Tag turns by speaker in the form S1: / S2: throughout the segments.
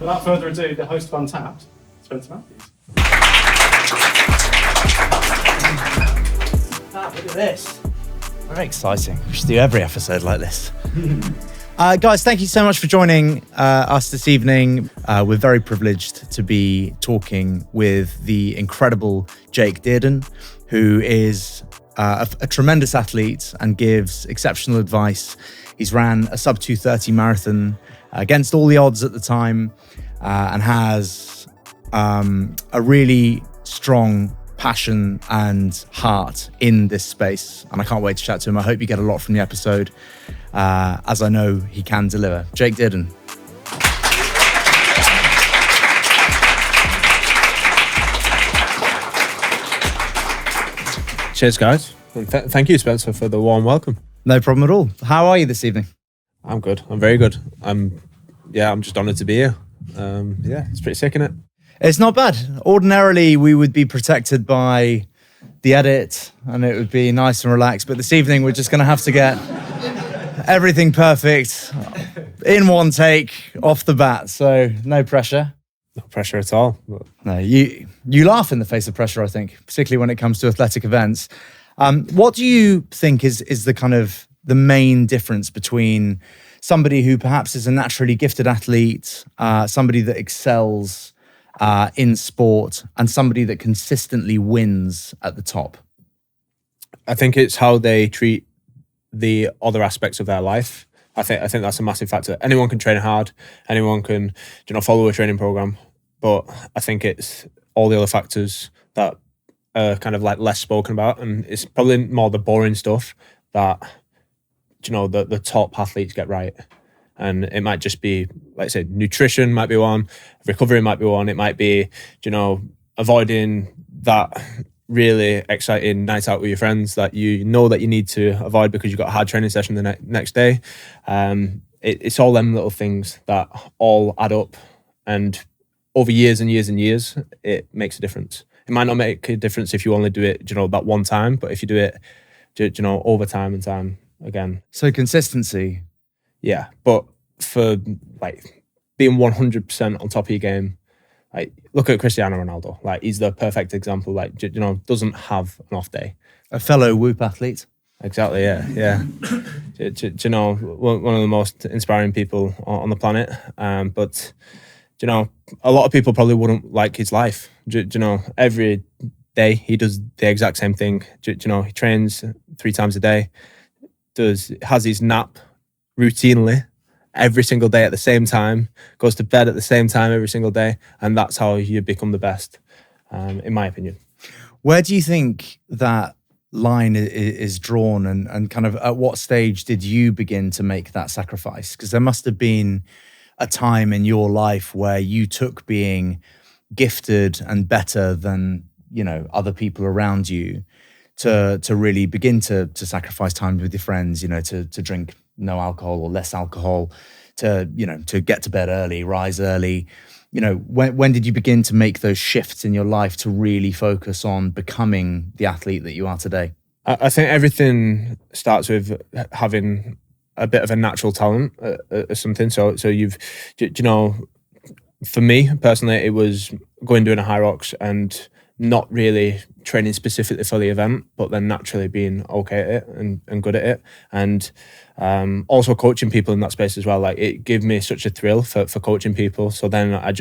S1: Without further ado, the host of Untapped, Spencer Matthews.
S2: Look at this. Very exciting. We should do every episode like this. Guys, thank you so much for joining us this evening. We're very privileged to be talking with the incredible Jake Dearden, who is a tremendous athlete and gives exceptional advice. He's ran a sub 2:30 marathon against all the odds at the time and has a really strong passion and heart in this space. And I can't wait to chat to him. I hope you get a lot from the episode, as I know he can deliver. Jake Dearden.
S3: Cheers, guys. And thank you, Spencer, for the warm welcome.
S2: No problem at all. How are you this evening?
S3: I'm good. I'm very good. I'm just honoured to be here. It's pretty sick, isn't it?
S2: It's not bad. Ordinarily, we would be protected by the edit and it would be nice and relaxed. But this evening, we're just going to have to get everything perfect in one take off the bat. So no pressure.
S3: No pressure at all.
S2: No, you laugh in the face of pressure, I think, particularly when it comes to athletic events. What do you think is the kind of the main difference between somebody who perhaps is a naturally gifted athlete, somebody that excels in sport, and somebody that consistently wins at the top?
S3: I think it's how they treat the other aspects of their life. I think that's a massive factor. Anyone can train hard, anyone can, follow a training program, but I think it's all the other factors that are kind of like less spoken about, and it's probably more the boring stuff that the top athletes get right. And it might just be, like I said, nutrition might be one, recovery might be one. It might be, avoiding that really exciting night out with your friends that you know that you need to avoid because you've got a hard training session the next day. It's all them little things that all add up, and over years and years and years, it makes a difference. It might not make a difference if you only do it, that one time, but if you do it, over time and time again.
S2: So consistency.
S3: Yeah, but for like being 100% on top of your game, like look at Cristiano Ronaldo. Like he's the perfect example. Like doesn't have an off day.
S2: A fellow Whoop athlete.
S3: Exactly. Yeah. One of the most inspiring people on the planet. But a lot of people probably wouldn't like his life. Every day he does the exact same thing. He trains 3 times a day. Has his nap routinely every single day at the same time, goes to bed at the same time every single day, and that's how you become the best, in my opinion.
S2: Where do you think that line is drawn, and kind of at what stage did you begin to make that sacrifice? Because there must have been a time in your life where you took being gifted and better than other people around you to really begin to sacrifice time with your friends, to drink no alcohol or less alcohol, to get to bed early, rise early. When did you begin to make those shifts in your life to really focus on becoming the athlete that you are today?
S3: I think everything starts with having a bit of a natural talent or something. So you've, for me personally, it was doing a Hyrox and not really training specifically for the event, but then naturally being okay at it and good at it. And also coaching people in that space as well. Like it gave me such a thrill for coaching people. So then I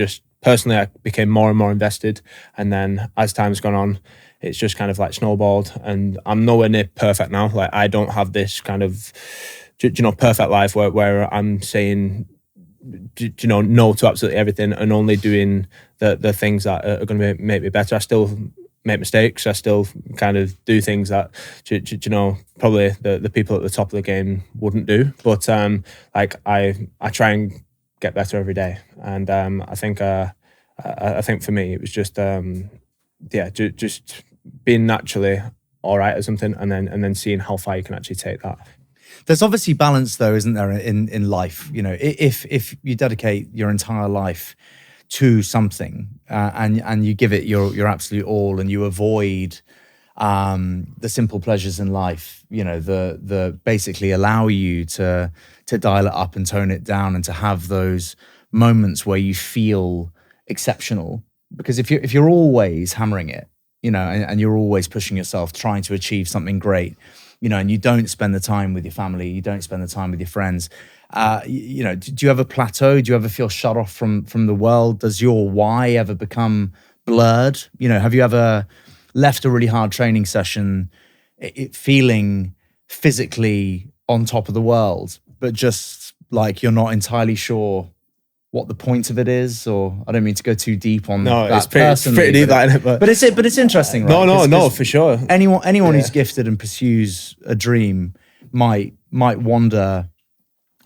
S3: became more and more invested. And then as time's gone on, it's just kind of like snowballed, and I'm nowhere near perfect now. Like I don't have this kind of, perfect life where I'm saying, no to absolutely everything and only doing the things that are going to make me better. I still make mistakes. I still kind of do things that, probably the people at the top of the game wouldn't do. But I try and get better every day. And I think for me, it was just, just being naturally all right at something, and then seeing how far you can actually take that.
S2: There's obviously balance though, isn't there, in life? If you dedicate your entire life to something and you give it your absolute all, and you avoid the simple pleasures in life, the basically allow you to dial it up and tone it down, and to have those moments where you feel exceptional? Because if you're always hammering it, and you're always pushing yourself, trying to achieve something great, and you don't spend the time with your family, you don't spend the time with your friends, do you ever plateau? Do you ever feel shut off from the world? Does your why ever become blurred? Have you ever left a really hard training session feeling physically on top of the world, but just like you're not entirely sure what the point of it is? Or I don't mean to go too deep on that.
S3: It's pretty deep,
S2: but it's interesting, right?
S3: No, for sure.
S2: Anyone who's gifted and pursues a dream might wonder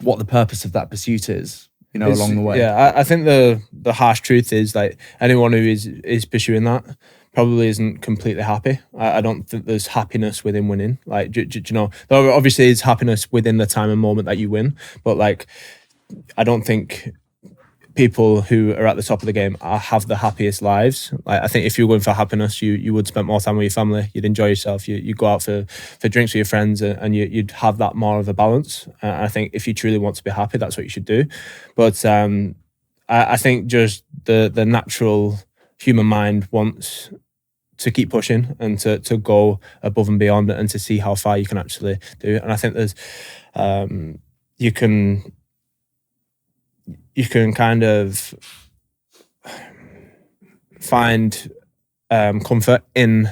S2: what the purpose of that pursuit is, along the way.
S3: Yeah, I think the harsh truth is like anyone who is pursuing that probably isn't completely happy. I don't think there's happiness within winning. Like, do you know, there obviously is happiness within the time and moment that you win, but like, I don't think people who are at the top of the game have the happiest lives. Like, I think if you were going for happiness, you would spend more time with your family. You'd enjoy yourself. You go out for drinks with your friends, and you'd have that more of a balance. I think if you truly want to be happy, that's what you should do. But I think just the natural human mind wants to keep pushing and to go above and beyond and to see how far you can actually do. And I think there's you can kind of find comfort in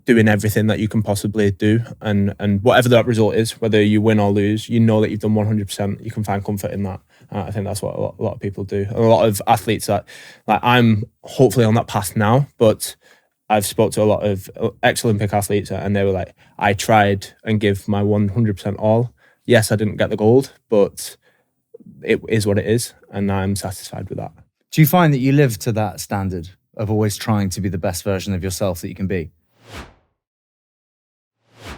S3: doing everything that you can possibly do, and whatever that result is, whether you win or lose, you know that you've done 100%. You can find comfort in that. I think that's what a lot of people do. And a lot of athletes that, like, I'm hopefully on that path now, but I've spoke to a lot of ex-Olympic athletes, and they were like, I tried and give my 100% all. Yes, I didn't get the gold, but it is what it is, and I'm satisfied with that.
S2: Do you find that you live to that standard of always trying to be the best version of yourself that you can be?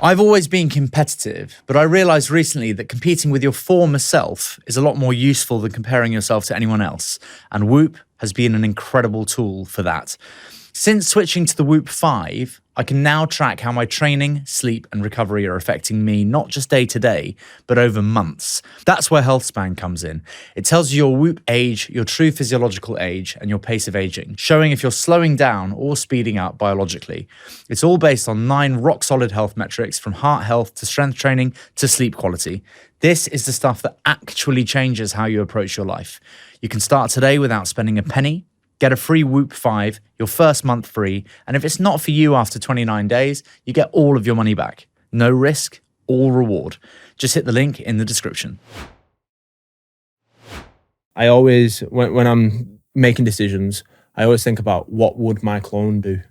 S2: I've always been competitive, but I realized recently that competing with your former self is a lot more useful than comparing yourself to anyone else, and Whoop has been an incredible tool for that. Since switching to the Whoop 5, I can now track how my training, sleep, and recovery are affecting me, not just day to day, but over months. That's where HealthSpan comes in. It tells you your Whoop age, your true physiological age, and your pace of aging, showing if you're slowing down or speeding up biologically. It's all based on 9 rock-solid health metrics, from heart health to strength training to sleep quality. This is the stuff that actually changes how you approach your life. You can start today without spending a penny. Get a free Whoop 5, your first month free, and if it's not for you after 29 days, you get all of your money back. No risk, all reward. Just hit the link in the description.
S3: I always, when I'm making decisions, I always think about what would my clone do,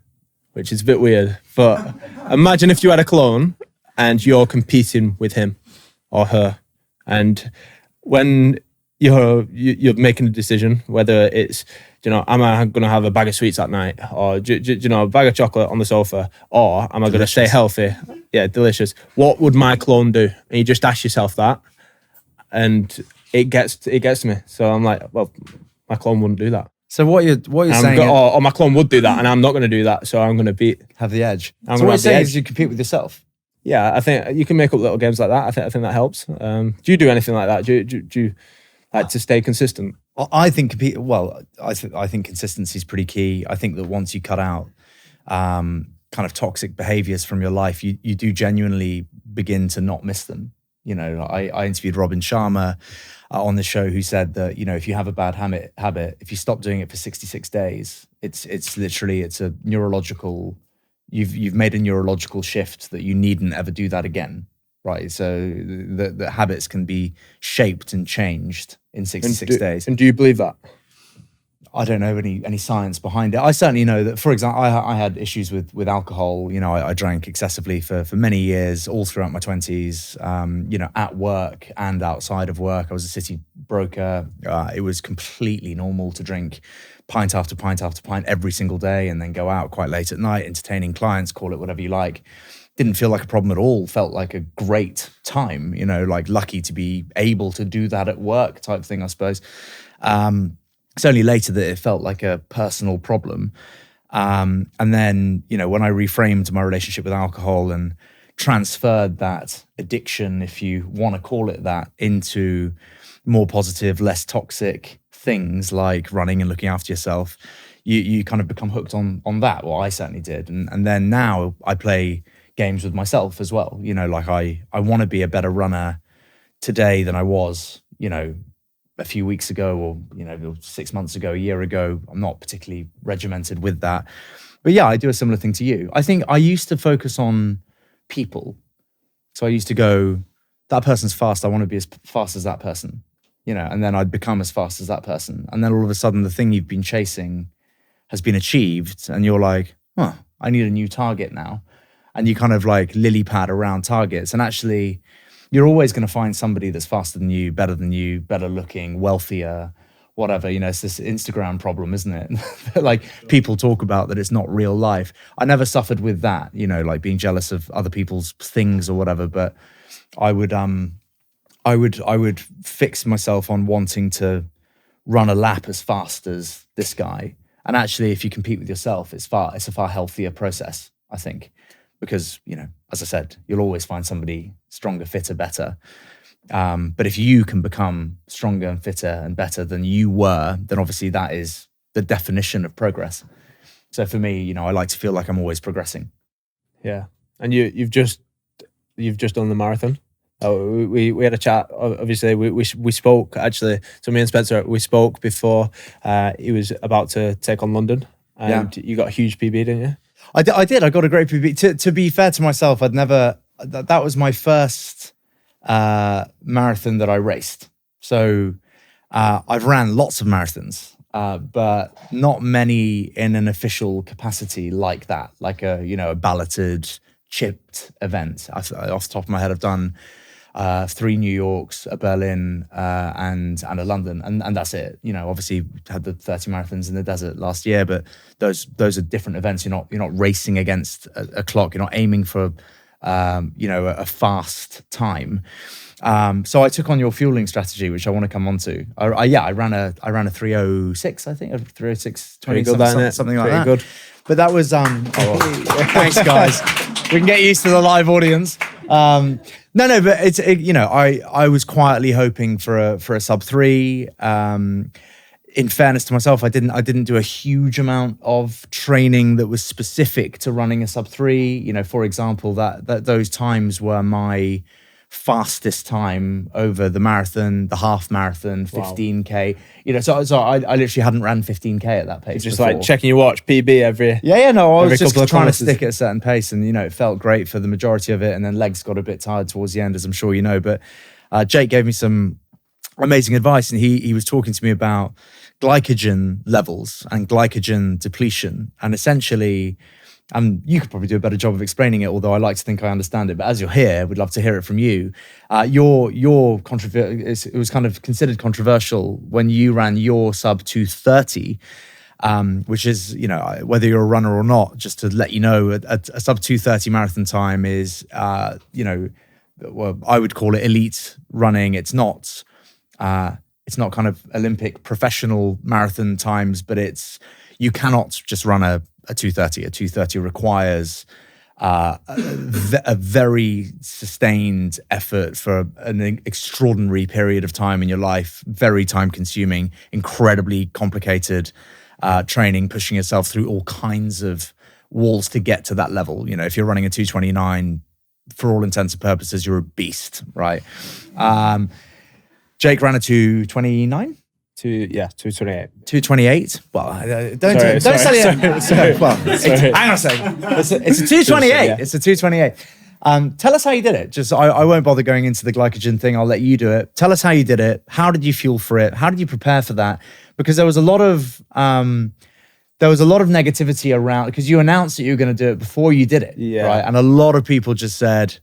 S3: which is a bit weird. But imagine if you had a clone and you're competing with him or her, and when you're making a decision, whether it's, am I going to have a bag of sweets at night, or a bag of chocolate on the sofa, or am I going to stay healthy? Yeah, delicious. What would my clone do? And you just ask yourself that, and it gets to me. So I'm like, well, my clone wouldn't do that.
S2: So what you're saying,
S3: or my clone would do that, and I'm not going to do that. So I'm going to
S2: have the edge. So what you're saying is you compete with yourself.
S3: Yeah, I think you can make up little games like that. I think that helps. Do you do anything like that? Do you like to stay consistent?
S2: I think consistency is pretty key. I think that once you cut out kind of toxic behaviors from your life, you do genuinely begin to not miss them. I interviewed Robin Sharma on the show, who said that, if you have a bad habit, if you stop doing it for 66 days, it's literally a neurological, you've made a neurological shift that you needn't ever do that again. Right, so the habits can be shaped and changed in 66 days.
S3: And do you believe that?
S2: I don't know any science behind it. I certainly know that, for example, I had issues with alcohol. I drank excessively for many years, all throughout my 20s, at work and outside of work. I was a city broker. It was completely normal to drink pint after pint after pint every single day, and then go out quite late at night, entertaining clients, call it whatever you like. Didn't feel like a problem at all. Felt like a great time, like lucky to be able to do that at work type thing, I suppose. It's only later that it felt like a personal problem. And then, when I reframed my relationship with alcohol and transferred that addiction, if you want to call it that, into more positive, less toxic things like running and looking after yourself, you kind of become hooked on that. Well, I certainly did. And then now I play games with myself as well. You know, like I want to be a better runner today than I was, you know, a few weeks ago, or, you know, 6 months ago, a year ago. I'm not particularly regimented with that. But yeah, I do a similar thing to you. I think I used to focus on people. So I used to go, that person's fast, I want to be as fast as that person, you know, and then I'd become as fast as that person. And then all of a sudden the thing you've been chasing has been achieved, and you're like, oh, I need a new target now. And you kind of like lily pad around targets. And actually, you're always going to find somebody that's faster than you, better looking, wealthier, whatever. You know, it's this Instagram problem, isn't it? Like people talk about that it's not real life. I never suffered with that, you know, like being jealous of other people's things or whatever. But I would fix myself on wanting to run a lap as fast as this guy. And actually, if you compete with yourself, it's a far healthier process, I think, because, you know, as I said, you'll always find somebody stronger, fitter, better. But if you can become stronger and fitter and better than you were, then obviously that is the definition of progress. So for me, you know, I like to feel like I'm always progressing.
S3: Yeah, and you've just done the marathon. We had a chat. Obviously, we spoke actually. So me and Spencer, we spoke before he was about to take on London, and you got a huge PB, didn't you?
S2: I did. I got a great PB. To be fair to myself, I'd never. That was my first marathon that I raced. So I've ran lots of marathons, but not many in an official capacity like that, like a balloted, chipped event. Off the top of my head, I've done 3 New Yorks, a Berlin, and a London, and that's it. You know, obviously had the 30 marathons in the desert last year, but those are different events. You're not racing against a clock. You're not aiming for a fast time. So I took on your fueling strategy, which I want to come on to. I ran a 306, I think, a 306.20, something like that. Good. But that was thanks guys. We can get used to the live audience. No, but I was quietly hoping for a sub 3. In fairness to myself, I didn't do a huge amount of training that was specific to running a sub 3. You know, for example, that those times were my fastest time over the marathon, the half marathon, 15K. You know, so I literally hadn't ran 15K at that pace.
S3: Just
S2: before.
S3: Like checking your watch, PB every.
S2: No, I was just trying to stick at a certain pace, and you know, it felt great for the majority of it, and then legs got a bit tired towards the end, as I'm sure you know. But Jake gave me some amazing advice, and he was talking to me about glycogen levels and glycogen depletion, and essentially. You could probably do a better job of explaining it, although I like to think I understand it. But as you're here, we'd love to hear it from you. It was kind of considered controversial when you ran your sub 230, which is, you know, whether you're a runner or not, just to let you know, a sub 230 marathon time is, well, I would call it elite running. It's not kind of Olympic professional marathon times, but you cannot just run a 230. A 230 requires a very sustained effort for an extraordinary period of time in your life, very time consuming, incredibly complicated training, pushing yourself through all kinds of walls to get to that level. You know, if you're running a 229, for all intents and purposes, you're a beast, right? Jake ran a 229?
S3: 228.
S2: 228. Well, don't sell it. Sorry. Well, hang on a second. It's a 228. It's a 228. Tell us how you did it. Just I won't bother going into the glycogen thing. I'll let you do it. Tell us how you did it. How did you fuel for it? How did you prepare for that? Because there was a lot of negativity around, because you announced that you were going to do it before you did it, right? And a lot of people just said,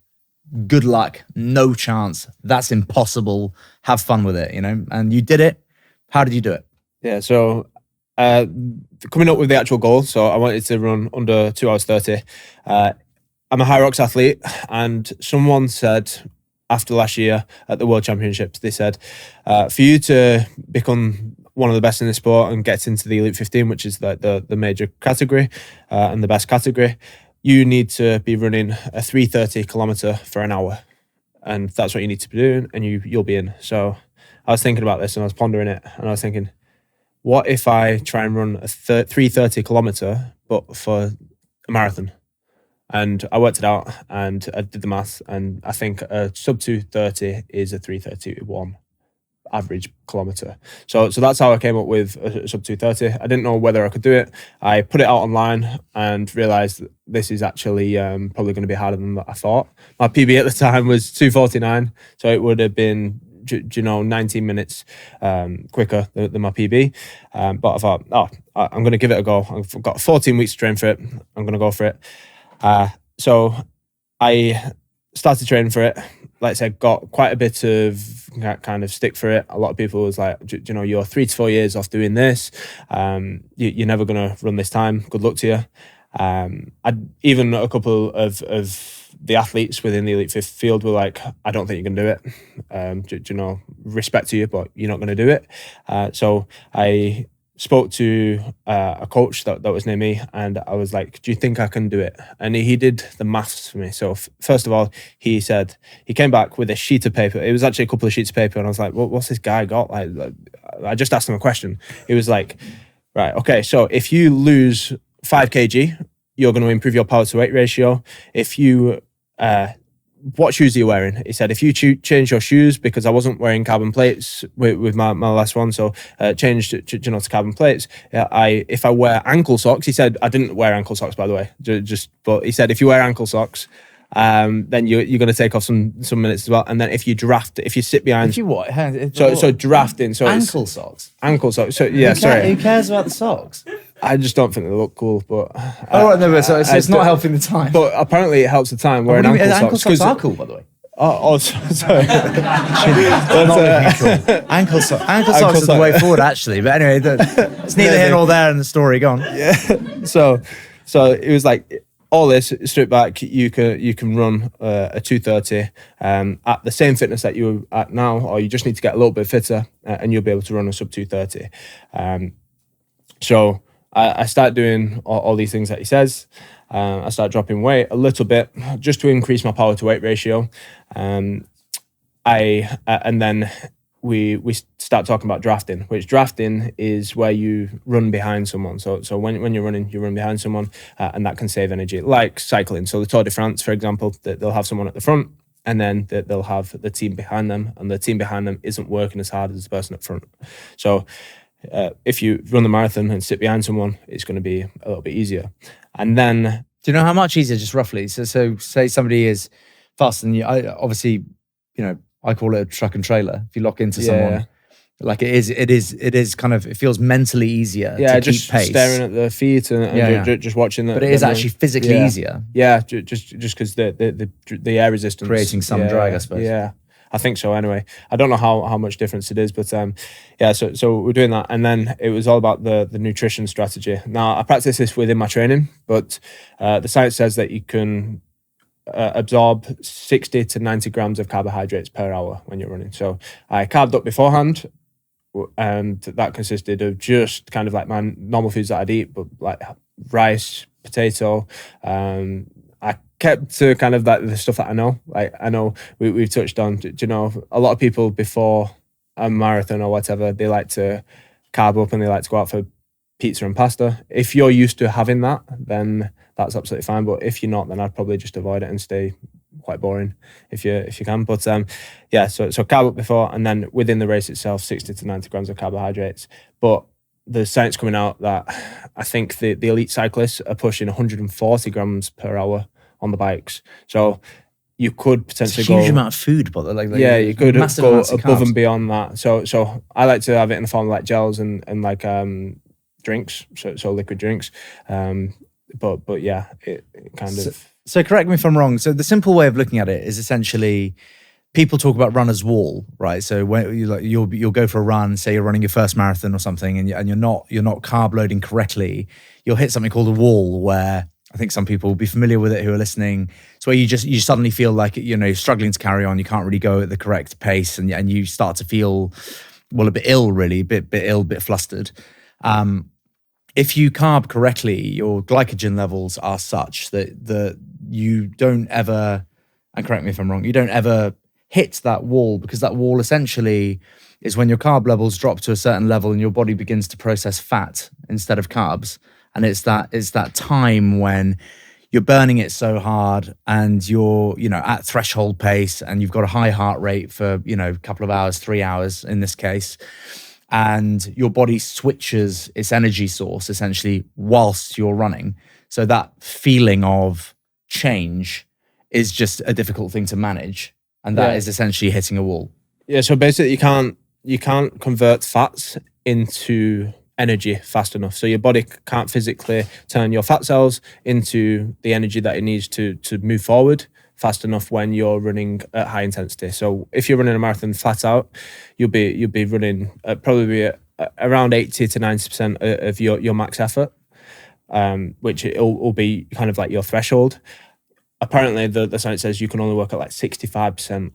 S2: "Good luck, no chance. That's impossible. Have fun with it," you know. And you did it. How did you do it?
S3: Yeah, so coming up with the actual goal, so I wanted to run under 2 hours 30. I'm a Hyrox athlete, and someone said after last year at the World Championships, they said, for you to become one of the best in the sport and get into the Elite 15, which is the major category and the best category, you need to be running a 330 kilometer for an hour. And that's what you need to be doing, and you'll be in. So I was thinking about this and I was pondering it, and I was thinking, what if I try and run a 330 kilometer, but for a marathon? And I worked it out and I did the math, and I think a sub 230 is a 331 average kilometer. So that's how I came up with a sub 230. I didn't know whether I could do it. I put it out online and realized that this is actually probably going to be harder than I thought. My PB at the time was 249, so it would have been 19 minutes quicker than my PB. But I thought, I'm going to give it a go. I've got 14 weeks to train for it. I'm going to go for it. So I started training for it. Like I said, got quite a bit of kind of stick for it. A lot of people was like, you're 3 to 4 years off doing this. You're never going to run this time. Good luck to you. Even a couple of the athletes within the elite fifth field were like, I don't think you can do it. Respect to you, but you're not going to do it. So I spoke to a coach that was near me, and I was like, do you think I can do it? And he did the maths for me. So first of all, he said, he came back with a sheet of paper. It was actually a couple of sheets of paper, and I was like, what's this guy got? Like, I just asked him a question. He was like, right, okay, so if you lose 5 kg, you're going to improve your power to weight ratio. If you what shoes are you wearing? He said, if you change your shoes, because I wasn't wearing carbon plates with my last one, so changed to carbon plates. If I wear ankle socks, he said, I didn't wear ankle socks, by the way, but he said, if you wear ankle socks, then you're going to take off some minutes as well. And then if you sit behind.
S2: If you what?
S3: So drafting. So
S2: ankle socks.
S3: Ankle socks. So yeah,
S2: Who cares about the socks?
S3: I just don't think they look cool, but
S2: So it's not helping the time.
S3: But apparently it helps the time wearing ankle socks.
S2: Ankle socks are cool, by the way.
S3: Sorry.
S2: Ankle socks are the way forward, actually. But anyway, it's neither here nor there in the story. Go on.
S3: Yeah. So it was like, all this straight back, you can run a 230 at the same fitness that you're at now, or you just need to get a little bit fitter, and you'll be able to run a sub 230. So I start doing all these things that he says. I start dropping weight a little bit just to increase my power to weight ratio. And then we start talking about drafting, which drafting is where you run behind someone. So when you're running, you run behind someone, and that can save energy, like cycling. So the Tour de France, for example, they'll have someone at the front, and then they'll have the team behind them, and the team behind them isn't working as hard as the person up front. So if you run the marathon and sit behind someone, it's going to be a little bit easier. And then,
S2: do you know how much easier, just roughly? So say somebody is fast, and obviously, I call it a truck and trailer. If you lock into someone, like it is kind of, it feels mentally easier to
S3: just
S2: keep pace.
S3: Staring at their feet and just watching them.
S2: But it is actually physically easier.
S3: Yeah, just because the air resistance.
S2: Creating some drag, I suppose.
S3: Yeah, I think so anyway. I don't know how much difference it is, but so we're doing that. And then it was all about the nutrition strategy. Now, I practice this within my training, but the science says that you can absorb 60 to 90 grams of carbohydrates per hour when you're running. So I carved up beforehand, and that consisted of just kind of like my normal foods that I'd eat, but like rice, potato. I kept to kind of like the stuff that I know. Like I know we've touched on, a lot of people before a marathon or whatever, they like to carb up and they like to go out for pizza and pasta. If you're used to having that, then that's absolutely fine. But if you're not, then I'd probably just avoid it and stay quite boring if you can. But so carb up before, and then within the race itself, 60 to 90 grams of carbohydrates. But there's science coming out that I think the elite cyclists are pushing 140 grams per hour on the bikes. So you could potentially
S2: go... It's a huge amount of food, but
S3: you could go above and beyond that. So I like to have it in the form of like gels and like drinks, so liquid drinks. But yeah, it kind of...
S2: So correct me if I'm wrong. So the simple way of looking at it is essentially, people talk about runner's wall, right? So when you'll go for a run, say you're running your first marathon or something, and you're not carb loading correctly, you'll hit something called a wall, where I think some people will be familiar with it who are listening. It's where you suddenly feel like you're struggling to carry on. You can't really go at the correct pace, and you start to feel a bit ill, really, bit ill, bit flustered. If you carb correctly, your glycogen levels are such that you don't ever, and correct me if I'm wrong, you don't ever hit that wall, because that wall essentially is when your carb levels drop to a certain level and your body begins to process fat instead of carbs. And it's that time when you're burning it so hard and you're, at threshold pace and you've got a high heart rate for, a couple of hours, 3 hours in this case. And your body switches its energy source essentially whilst you're running. So that feeling of change is just a difficult thing to manage. And that is essentially hitting a wall.
S3: Yeah, so basically you can't convert fats into energy fast enough. So your body can't physically turn your fat cells into the energy that it needs to move forward fast enough when you're running at high intensity. So if you're running a marathon flat out, you'll be running probably around 80 to 90% of your max effort, which will be kind of like your threshold. Apparently the science says you can only work at like 65%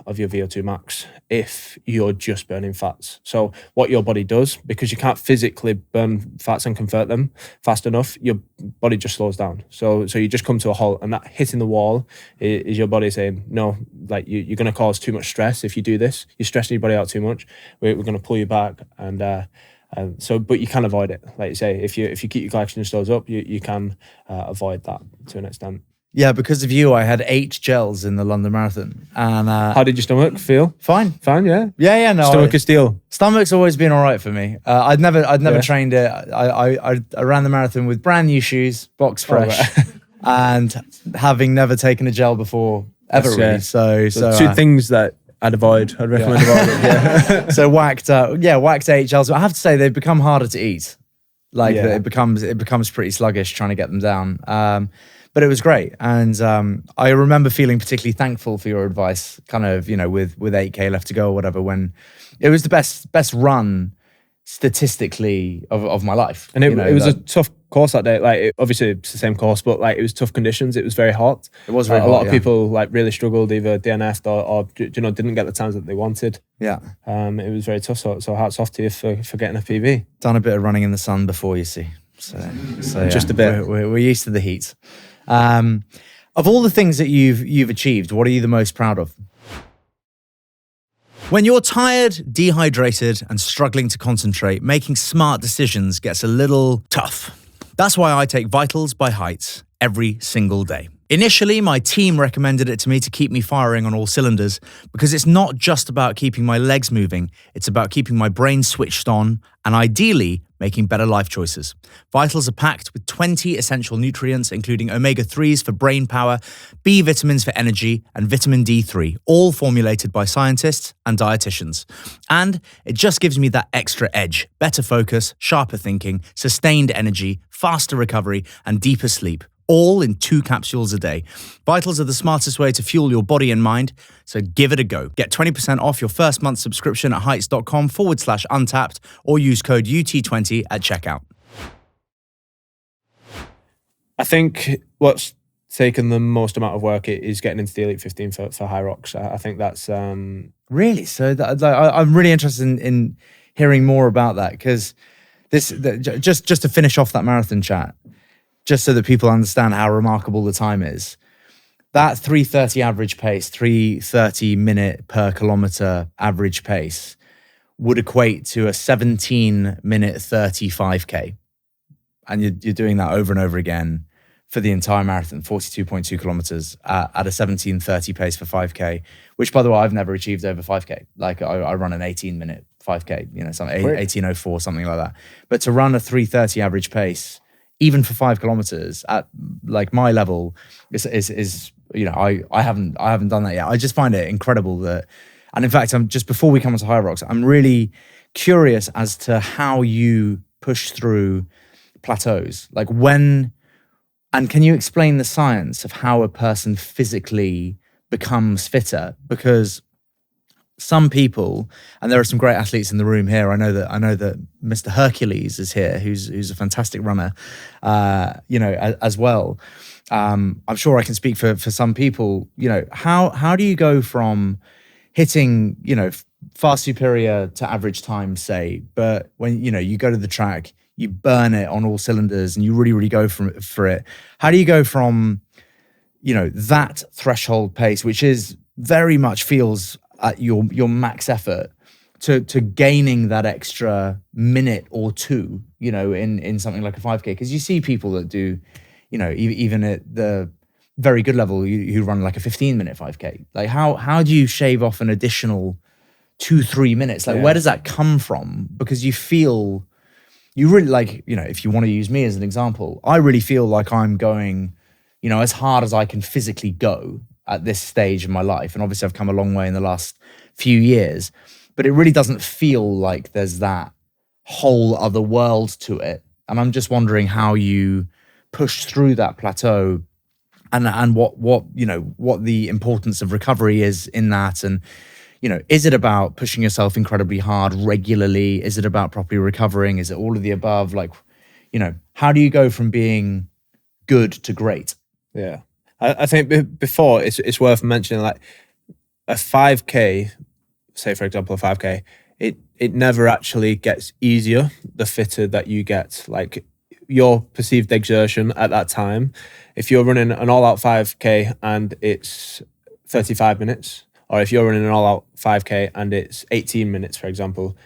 S3: of your VO2 max if you're just burning fats. So what your body does, because you can't physically burn fats and convert them fast enough, your body just slows down. So you just come to a halt, and that hitting the wall is your body saying, no, like you're going to cause too much stress if you do this. You're stressing your body out too much. We're going to pull you back, but you can avoid it. Like you say, if you keep your glycogen stores up, you can avoid that to an extent.
S2: Yeah, because of you, I had 8 gels in the London Marathon. And
S3: how did your stomach feel?
S2: Fine,
S3: yeah.
S2: Yeah, no.
S3: Stomach is steel.
S2: Stomach's always been all right for me. I'd never trained it. I ran the marathon with brand new shoes, box fresh, and having never taken a gel before ever. Really. So
S3: two things that I'd recommend avoiding. Yeah.
S2: So whacked 8 gels. But I have to say they've become harder to eat. It becomes pretty sluggish trying to get them down. But it was great. And I remember feeling particularly thankful for your advice, kind of, with 8K left to go or whatever, when it was the best run statistically of my life.
S3: And it was a tough course that day. Obviously it's the same course, but it was tough conditions. It was very hot.
S2: It was very hot.
S3: A lot of people really struggled, either DNF'd or didn't get the times that they wanted.
S2: Yeah.
S3: It was very tough. So hats off to you for getting a PB.
S2: Done a bit of running in the sun before, you see. So
S3: just a bit.
S2: We're used to the heat. Of all the things that you've achieved, what are you the most proud of? When you're tired, dehydrated, and struggling to concentrate, making smart decisions gets a little tough. That's why I take Vitals by Heights every single day. Initially, my team recommended it to me to keep me firing on all cylinders because it's not just about keeping my legs moving, it's about keeping my brain switched on and ideally making better life choices. Vitals are packed with 20 essential nutrients, including omega-3s for brain power, B vitamins for energy, and vitamin D3, all formulated by scientists and dietitians. And it just gives me that extra edge, better focus, sharper thinking, sustained energy, faster recovery, and deeper sleep. All in 2 capsules a day. Vitals are the smartest way to fuel your body and mind, so give it a go. Get 20% off your first month subscription at heights.com/untapped or use code UT20 at checkout.
S3: I think what's taken the most amount of work is getting into the Elite 15 for Hyrox. I think that's...
S2: Really? So I'm really interested in hearing more about that, because just to finish off that marathon chat, just so that people understand how remarkable the time is, that 3:30 average pace, 3:30 minute per kilometer average pace would equate to a 17-minute 35K. And you're doing that over and over again for the entire marathon, 42.2 kilometers at a 17:30 pace for 5K, which, by the way, I've never achieved over 5K. I run an 18-minute 5K, something 18:04, something like that. But to run a 3:30 average pace, even for 5 kilometers at my level, is I haven't done that yet. I just find it incredible that, and in fact, just before we come onto Hyrox, I'm really curious as to how you push through plateaus. And can you explain the science of how a person physically becomes fitter? Because some people, and there are some great athletes in the room here. I know that Mr. Hercules is here, who's a fantastic runner, as well. I'm sure I can speak for some people. How do you go from hitting, far superior to average time, say, but when you go to the track, you burn it on all cylinders and you really, really go for it. How do you go from, that threshold pace, which is very much feels at your max effort, to gaining that extra minute or two, in something like a 5K? Because you see people that do, even at the very good level, who run like a 15-minute 5K. Like how do you shave off an additional 2-3 minutes? Like where does that come from? Because you really like, if you want to use me as an example, I really feel like I'm going, as hard as I can physically go at this stage in my life. And obviously I've come a long way in the last few years, but it really doesn't feel like there's that whole other world to it. And I'm just wondering how you push through that plateau, and what the importance of recovery is in that. And, is it about pushing yourself incredibly hard regularly? Is it about properly recovering? Is it all of the above? Like, how do you go from being good to great?
S3: Yeah. I think before it's worth mentioning, like a 5K, say for example, a 5K, it never actually gets easier the fitter that you get. Like your perceived exertion at that time, if you're running an all-out 5K and it's 35 minutes, or if you're running an all-out 5K and it's 18 minutes, for example,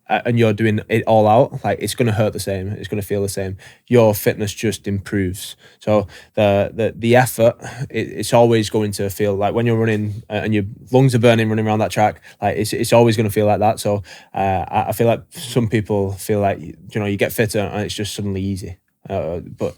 S3: and you're doing it all out, like it's going to hurt the same. It's going to feel the same. Your fitness just improves. So the effort, it's always going to feel like when you're running and your lungs are burning running around that track, like it's always going to feel like that. So I feel like some people feel like, you get fitter and it's just suddenly easy. But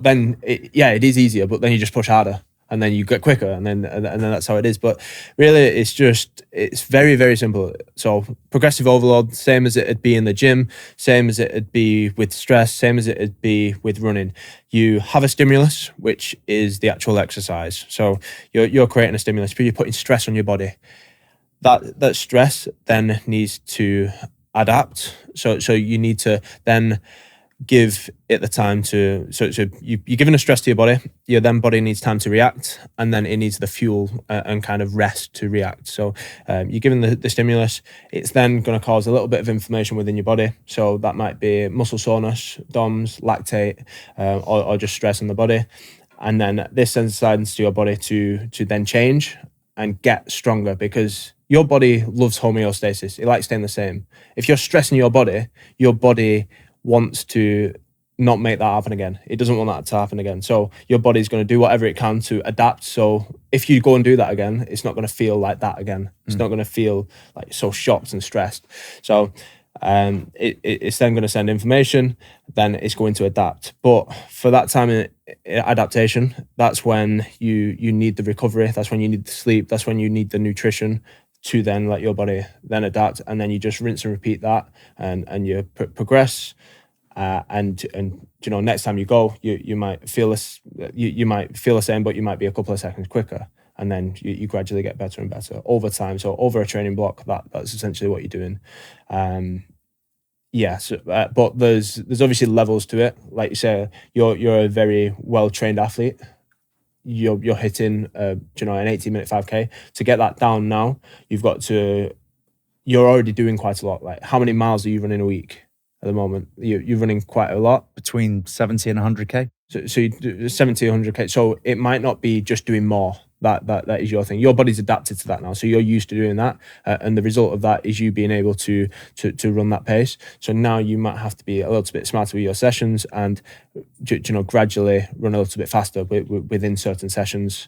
S3: then it is easier, but then you just push harder. And then you get quicker, and then that's how it is. But really, it's very, very simple. So progressive overload, same as it'd be in the gym, same as it'd be with stress, same as it'd be with running. You have a stimulus, which is the actual exercise. So you're creating a stimulus, but you're putting stress on your body. That stress then needs to adapt. So you need to then give it the time to, so you're giving a stress to your body, your then body needs time to react, and then it needs the fuel and kind of rest to react. So you're giving the stimulus, it's then going to cause a little bit of inflammation within your body. So that might be muscle soreness, DOMS, lactate, or just stress in the body. And then this sends signs to your body to then change and get stronger, because your body loves homeostasis. It likes staying the same. If you're stressing your body wants to not make that happen again. It doesn't want that to happen again. So your body's going to do whatever it can to adapt. So if you go and do that again, it's not going to feel like that again. It's not going to feel like so shocked and stressed. So it's then going to send information, then it's going to adapt. But for that time in adaptation, that's when you need the recovery. That's when you need the sleep. That's when you need the nutrition to then let your body then adapt. And then you just rinse and repeat that, and you progress. And next time you go, you might feel this, you might feel the same, but you might be a couple of seconds quicker, and then you gradually get better and better over time. So over a training block, that's essentially what you're doing. But there's obviously levels to it. Like you say, you're a very well trained athlete. You're hitting an 18-minute 5K. To get that down now, you're already doing quite a lot. Like, how many miles are you running a week? At the moment, you're running quite a lot,
S2: between 70 and 100k.
S3: So you do 70, 100k. So it might not be just doing more. That is your thing. Your body's adapted to that now, so you're used to doing that, and the result of that is you being able to run that pace. So now you might have to be a little bit smarter with your sessions, and gradually run a little bit faster within certain sessions.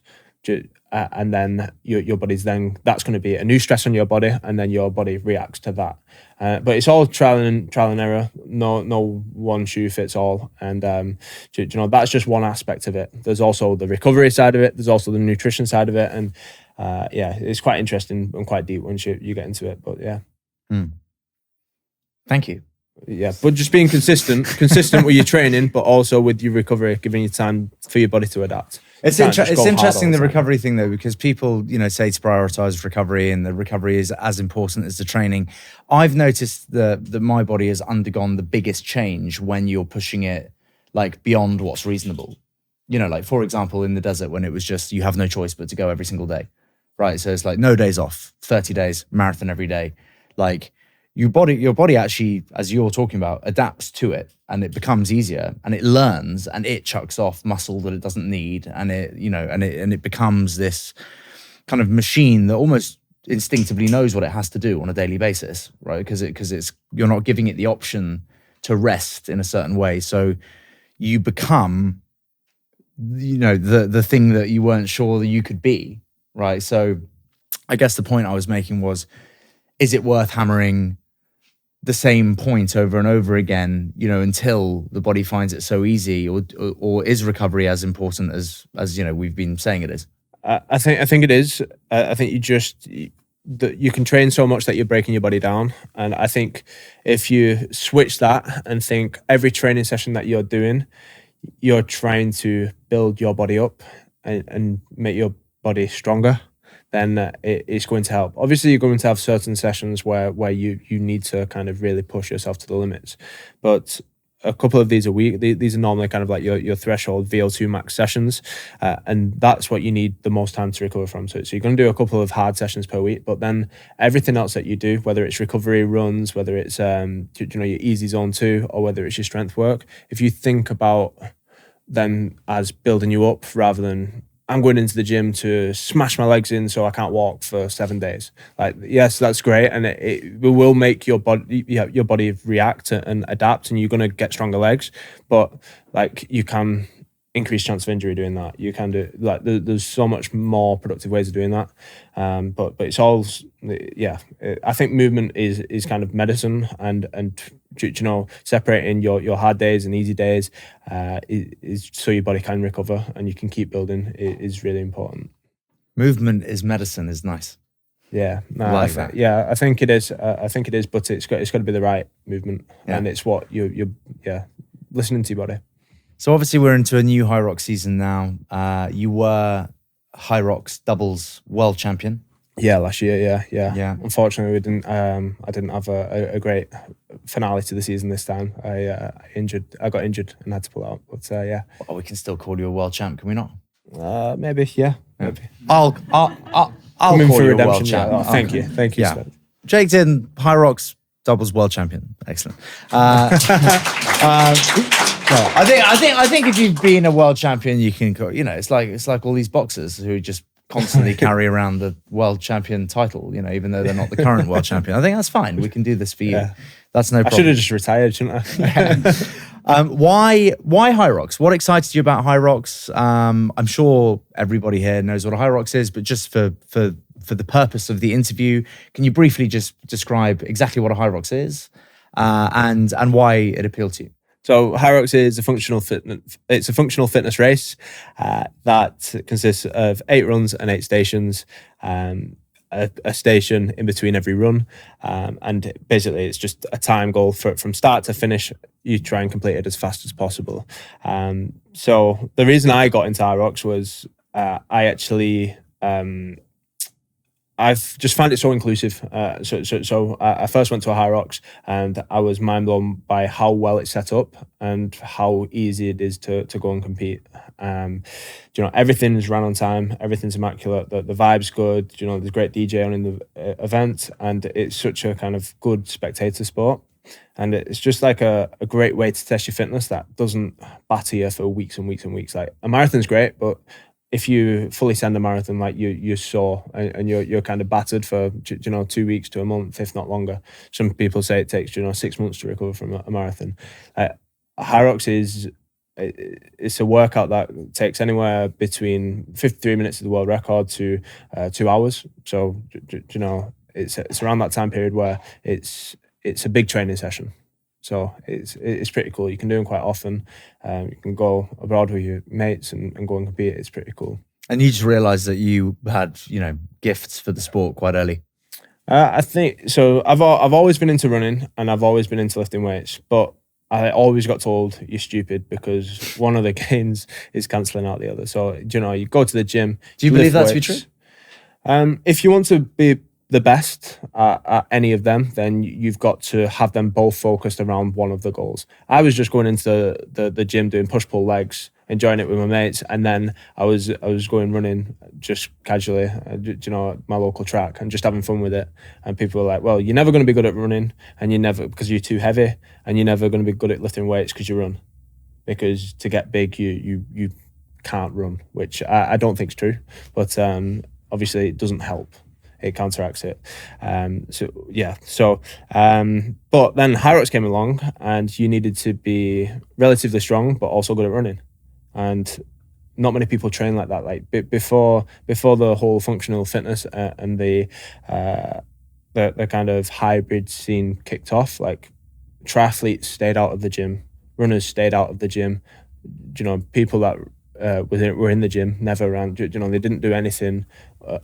S3: And then your body's then, that's going to be a new stress on your body, and then your body reacts to that. But it's all trial and error. No one shoe fits all. And that's just one aspect of it. There's also the recovery side of it. There's also the nutrition side of it. And it's quite interesting and quite deep once you get into it. But yeah.
S2: Thank you.
S3: Yeah, but just being consistent with your training, but also with your recovery, giving you time for your body to adapt.
S2: It's interesting, the recovery thing, though, because people, say to prioritize recovery, and the recovery is as important as the training. I've noticed that my body has undergone the biggest change when you're pushing it like beyond what's reasonable. Like, for example, in the desert, when it was just, you have no choice but to go every single day, right? So it's like no days off, 30 days, marathon every day. Like, your body actually, as you're talking about, adapts to it, and it becomes easier, and it learns, and it chucks off muscle that it doesn't need, and it becomes this kind of machine that almost instinctively knows what it has to do on a daily basis, right? Because it's you're not giving it the option to rest in a certain way. So you become, the thing that you weren't sure that you could be, right? So I guess the point I was making was, is it worth hammering the same point over and over again, until the body finds it so easy, or is recovery as important as we've been saying it is?
S3: I think it is. I think you can train so much that you're breaking your body down, and I think if you switch that and think every training session that you're doing, you're trying to build your body up and make your body stronger, then it's going to help. Obviously, you're going to have certain sessions where you need to kind of really push yourself to the limits, but a couple of these a week, these are normally kind of like your threshold VO2 max sessions, and that's what you need the most time to recover from. So you're going to do a couple of hard sessions per week, but then everything else that you do, whether it's recovery runs, whether it's your easy zone 2, or whether it's your strength work, if you think about them as building you up rather than I'm going into the gym to smash my legs in so I can't walk for 7 days. Like, yes, that's great, and it will make your body react and adapt, and you're going to get stronger legs. But like, you can increase chance of injury doing that. You can do there's so much more productive ways of doing that. But it's all I think movement is kind of medicine, and separating your hard days and easy days is so your body can recover and you can keep building is really important.
S2: Movement is medicine is nice.
S3: Yeah, no,
S2: like that.
S3: Yeah, I think it is. I think it is, but it's got to be the right movement, and it's what you're listening to your body.
S2: So obviously we're into a new Hyrox season now. You were Hyrox doubles world champion.
S3: Yeah, last year. Yeah. Unfortunately, we didn't. I didn't have a great finale to the season this time. I got injured and had to pull out. But yeah.
S2: Well, we can still call you a world champ, can we not?
S3: Maybe. Yeah. Maybe.
S2: I'll call you a world champ.
S3: Oh, thank you.
S2: Yeah. Jake Dearden, Hyrox doubles world champion. Excellent. I think if you've been a world champion, you can, it's like all these boxers who just constantly carry around the world champion title, even though they're not the current world champion. I think that's fine. We can do this for you. Yeah. That's no problem.
S3: I should have just retired, shouldn't I?
S2: Why Hyrox? What excited you about Hyrox? I'm sure everybody here knows what a Hyrox is, but just for the purpose of the interview, can you briefly just describe exactly what a Hyrox is and why it appealed to you?
S3: So Hyrox is a functional fitness race that consists of 8 runs and 8 stations, a station in between every run, and basically it's just a time goal from start to finish. You try and complete it as fast as possible. So the reason I got into Hyrox was I've just found it so inclusive. So I first went to a Hyrox and I was mind blown by how well it's set up and how easy it is to go and compete. Everything's ran on time, everything's immaculate, the vibe's good, there's great DJ on in the event, and it's such a kind of good spectator sport. And it's just like a great way to test your fitness that doesn't batter you for weeks and weeks and weeks. Like, a marathon's great, but if you fully send a marathon, like you're sore and you're kind of battered for 2 weeks to a month, if not longer. Some people say it takes 6 months to recover from a marathon. Hyrox it's a workout that takes anywhere between 53 minutes of the world record to 2 hours. So it's around that time period where it's a big training session. So it's pretty cool. You can do them quite often. You can go abroad with your mates and go and compete. It's pretty cool.
S2: And you just realised that you had, gifts for the sport quite early.
S3: I think so. I've always been into running and I've always been into lifting weights, but I always got told you're stupid because one of the gains is cancelling out the other. So you go to the gym.
S2: Do you believe that to be true?
S3: If you want to be the best at any of them, then you've got to have them both focused around one of the goals. I was just going into the gym doing push-pull legs, enjoying it with my mates, and then I was going running just casually, at my local track, and just having fun with it. And people were like, well, you're never going to be good at running, and because you're too heavy, and you're never going to be good at lifting weights because you run. Because to get big, you can't run, which I don't think is true. But obviously it doesn't help. it counteracts it. But then Hyrox came along, and you needed to be relatively strong but also good at running, and not many people train like that. Like before the whole functional fitness and the kind of hybrid scene kicked off, like triathletes stayed out of the gym, runners stayed out of the gym. People that were in the gym never ran. They didn't do anything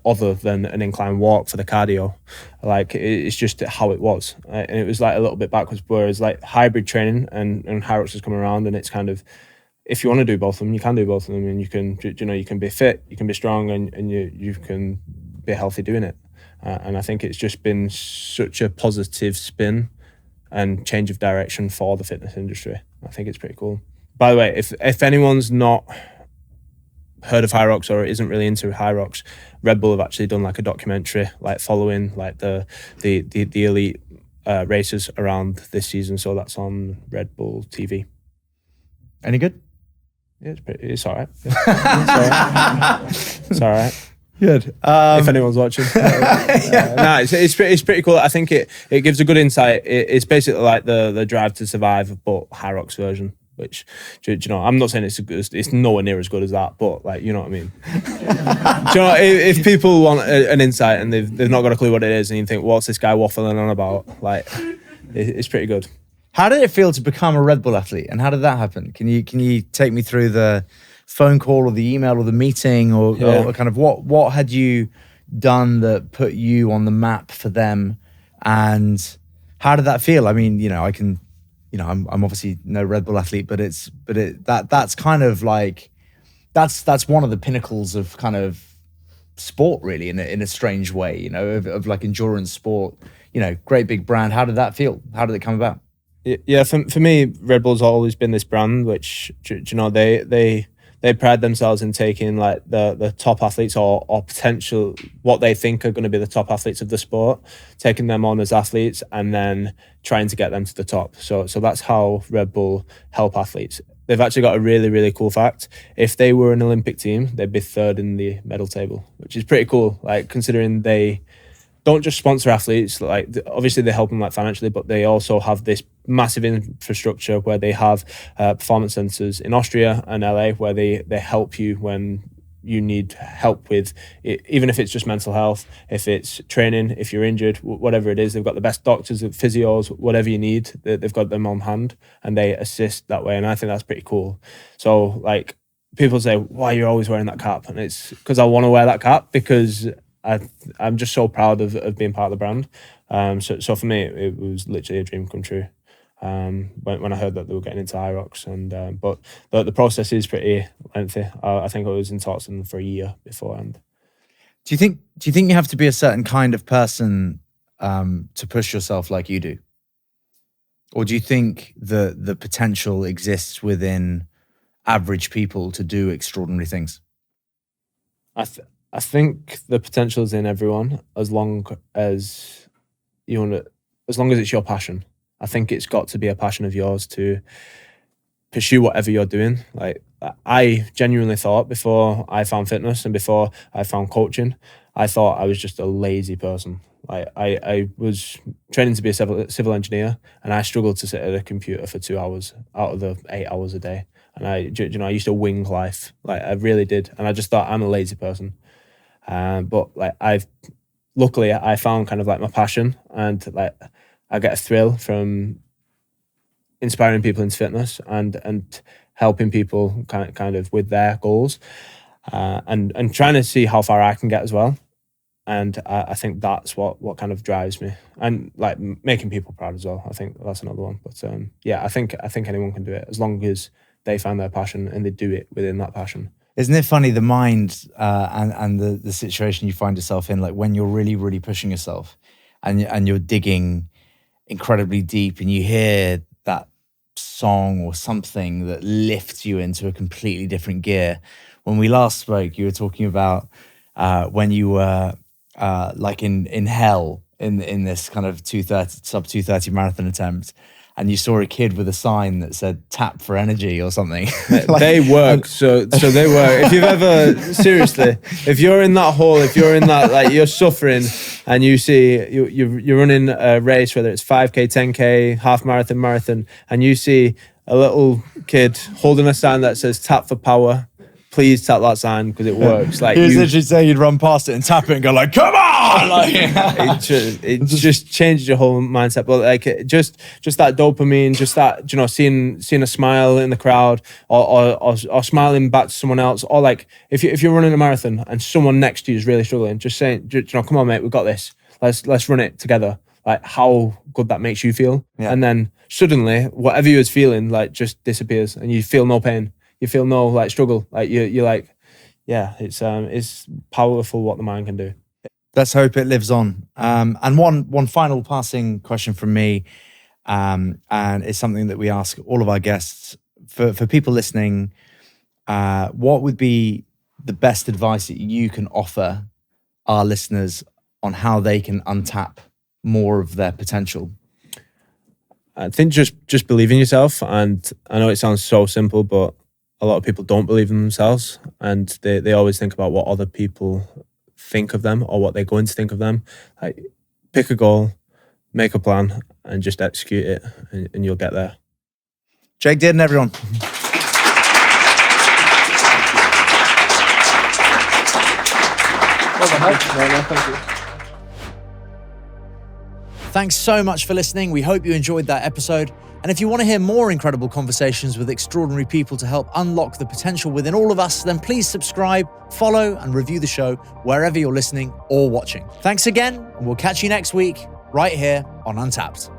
S3: other than an incline walk for the cardio. Like it's just how it was, and it was like a little bit backwards. Whereas like hybrid training and Hyrox has come around, and it's kind of, if you want to do both of them, you can do both of them, and you can be fit, you can be strong, and you can be healthy doing it. And I think it's just been such a positive spin and change of direction for the fitness industry. I think it's pretty cool. By the way, if anyone's not heard of Hyrox or isn't really into Hyrox, Red Bull have actually done like a documentary, like following like the elite races around this season. So that's on Red Bull TV.
S2: Any good?
S3: Yeah, it's all right. It's all right.
S2: Good.
S3: If anyone's watching. It's pretty cool. I think it gives a good insight. It's basically like the Drive to Survive, but Hyrox version. Which, I'm not saying it's nowhere near as good as that, but like, you know what I mean. If people want an insight and they've not got a clue what it is, and you think, what's this guy waffling on about? Like, it's pretty good.
S2: How did it feel to become a Red Bull athlete, and how did that happen? Can you take me through the phone call or the email or the meeting or kind of what had you done that put you on the map for them, and how did that feel? I mean, I'm obviously no Red Bull athlete, but that's kind of like that's one of the pinnacles of kind of sport, really, in a strange way, of like endurance sport. Great big brand. How did that feel? How did it come about?
S3: Yeah, for me, Red Bull's always been this brand which, they pride themselves in taking like the top athletes or potential what they think are going to be the top athletes of the sport, taking them on as athletes and then trying to get them to the top. So that's how Red Bull help athletes. They've actually got a really, really cool fact. If they were an Olympic team, they'd be third in the medal table, which is pretty cool. Like, considering they don't just sponsor athletes, like obviously they help them like financially, but they also have this massive infrastructure where they have performance centers in Austria and LA where they help you when you need help with it, even if it's just mental health, if it's training, if you're injured, whatever it is. They've got the best doctors, physios, whatever you need, they've got them on hand and they assist that way. And I think that's pretty cool. So like, people say, why are you always wearing that cap? And it's because I want to wear that cap, because I'm just so proud of being part of the brand. So for me, it was literally a dream come true. When I heard that they were getting into Hyrox, but the process is pretty lengthy. I think I was in talks with them for a year beforehand.
S2: Do you think you have to be a certain kind of person to push yourself like you do, or do you think the potential exists within average people to do extraordinary things?
S3: I think the potential is in everyone, as long as it's your passion. I think it's got to be a passion of yours to pursue whatever you're doing. Like, I genuinely thought before I found fitness and before I found coaching, I thought I was just a lazy person. Like, I was training to be a civil engineer, and I struggled to sit at a computer for 2 hours out of the 8 hours a day. And I used to wing life. Like, I really did. And I just thought I'm a lazy person. But like, luckily I found kind of like my passion, and like I get a thrill from inspiring people into fitness and helping people kind of with their goals, and trying to see how far I can get as well. And I think that's what kind of drives me, and like making people proud as well. I think that's another one. But I think anyone can do it as long as they find their passion and they do it within that passion.
S2: Isn't it funny, the mind and the situation you find yourself in, like when you're really, really pushing yourself and you're digging incredibly deep and you hear that song or something that lifts you into a completely different gear. When we last spoke, you were talking about when you were like in hell in this kind of sub 2:30 marathon attempt, and you saw a kid with a sign that said "tap for energy" or something.
S3: They work. So they work. If you've ever, seriously, if you're in that hole, if you're in that, like, you're suffering, and you see you're running a race, whether it's 5K, 10K, half marathon, and you see a little kid holding a sign that says "tap for power," please tap that sign, because it works. Like,
S2: he was literally saying you'd run past it and tap it and go like, "Come on!" Like,
S3: it just changes your whole mindset. But like, just that dopamine, just that, you know, seeing a smile in the crowd, or smiling back to someone else, or like if you're running a marathon and someone next to you is really struggling, just saying, you know, "Come on, mate, we've got this. Let's run it together." Like, how good that makes you feel.
S2: Yeah.
S3: And then suddenly, whatever you was feeling, like, just disappears, and you feel no pain. You feel no, like, struggle. Like, you're like, yeah, it's powerful what the mind can do.
S2: Let's hope it lives on. And one final passing question from me, and it's something that we ask all of our guests. For people listening, what would be the best advice that you can offer our listeners on how they can untap more of their potential?
S3: I think just believe in yourself. And I know it sounds so simple, but a lot of people don't believe in themselves, and they always think about what other people think of them or what they're going to think of them. Like, pick a goal, make a plan, and just execute it, and you'll get there.
S2: Jake Dearden, everyone.
S3: Thank you.
S2: Thanks so much for listening. We hope you enjoyed that episode. And if you want to hear more incredible conversations with extraordinary people to help unlock the potential within all of us, then please subscribe, follow, and review the show wherever you're listening or watching. Thanks again, and we'll catch you next week right here on Untapped.